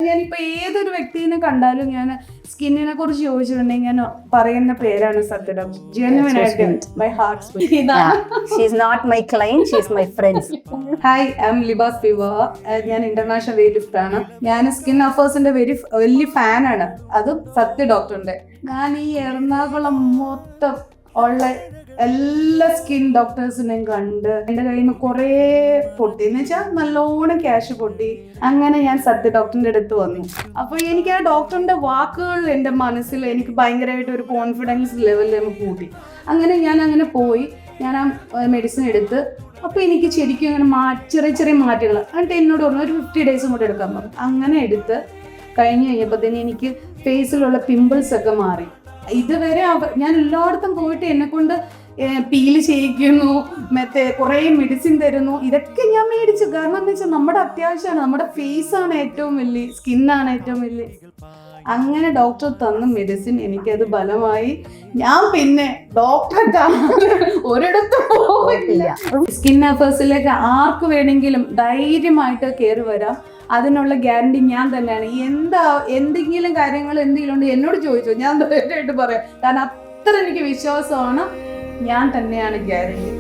ഞാനിപ്പോ ഏതൊരു വ്യക്തിനെ കണ്ടാലും ഞാൻ സ്കിന്നിനെ കുറിച്ച് ചോദിച്ചിട്ടുണ്ടെങ്കിൽ ഞാൻ പറയുന്ന പേരാണ് സത്യ ഡോക്ടർ. ജെന്യുവൻ ആയിട്ട് my heart. She is not my client, she is my friend. Hi, I am ലിബാസ് പിവ. ഞാൻ ഇന്റർനാഷണൽ വെയിറ്റ് ലിഫ്റ്റർ ആണ്. ഞാൻ സ്കിൻ അഫേഴ്സിന്റെ വലിയ ഫാനാണ്, അതും സത്യ ഡോക്ടറിന്റെ. ഞാൻ ഈ എറണാകുളം മൊത്തം ഉള്ള എല്ലാ സ്കിൻ ഡോക്ടേഴ്സിനെയും കണ്ട് എൻ്റെ കയ്യിൽ നിന്ന് കുറേ പൊട്ടി, എന്ന് വെച്ചാൽ നല്ലോണം ക്യാഷ് പൊട്ടി. അങ്ങനെ ഞാൻ സത്യ ഡോക്ടറിന്റെ അടുത്ത് വന്നു. അപ്പോൾ എനിക്ക് ആ ഡോക്ടറിന്റെ വാക്കുകൾ എൻ്റെ മനസ്സിൽ എനിക്ക് ഭയങ്കരമായിട്ട് ഒരു കോൺഫിഡൻസ് ലെവലിൽ കൂട്ടി. അങ്ങനെ പോയി ഞാൻ ആ മെഡിസിൻ എടുത്ത്. അപ്പോൾ എനിക്ക് ശരിക്കും അങ്ങനെ ചെറിയ ചെറിയ മാറ്റങ്ങൾ. എന്നിട്ട് എന്നോട് പറഞ്ഞു ഒരു 50 days കൂടെ എടുക്കാൻ പറഞ്ഞു. അങ്ങനെ എടുത്ത് കഴിഞ്ഞപ്പോഴത്തേന് എനിക്ക് ഫേസിലുള്ള പിമ്പിൾസ് ഒക്കെ മാറി. ഇതുവരെ ഞാൻ എല്ലായിടത്തും പോയിട്ട് എന്നെ കൊണ്ട് പീല് ചെയ്യിക്കുന്നു, മറ്റേ കുറേ മെഡിസിൻ തരുന്നു. ഇതൊക്കെ ഞാൻ മേടിച്ചു. കാരണം എന്ന് വെച്ചാൽ നമ്മുടെ അത്യാവശ്യമാണ്, നമ്മുടെ ഫേസാണ് ഏറ്റവും വലിയ, സ്കിന്നാണ് ഏറ്റവും വലിയ. അങ്ങനെ ഡോക്ടർ തന്ന മെഡിസിൻ എനിക്കത് ബലമായി. ഞാൻ പിന്നെ ഡോക്ടറെ ഒരിടത്തും പോയില്ല. സ്കിൻ അഫേഴ്സിലേക്ക് ആർക്ക് വേണമെങ്കിലും ധൈര്യമായിട്ട് കയറി വരാം. അതിനുള്ള ഗ്യാരണ്ടി ഞാൻ തന്നെയാണ്. എന്തെങ്കിലും കാര്യങ്ങൾ എന്തെങ്കിലും ഉണ്ട് എന്നോട് ചോദിച്ചോ, ഞാൻ ധൈര്യമായിട്ട് പറയാം. കാരണം അത്ര എനിക്ക് വിശ്വാസമാണ്. ഞാൻ തന്നെയാണ് ഗ്യാരണ്ടി.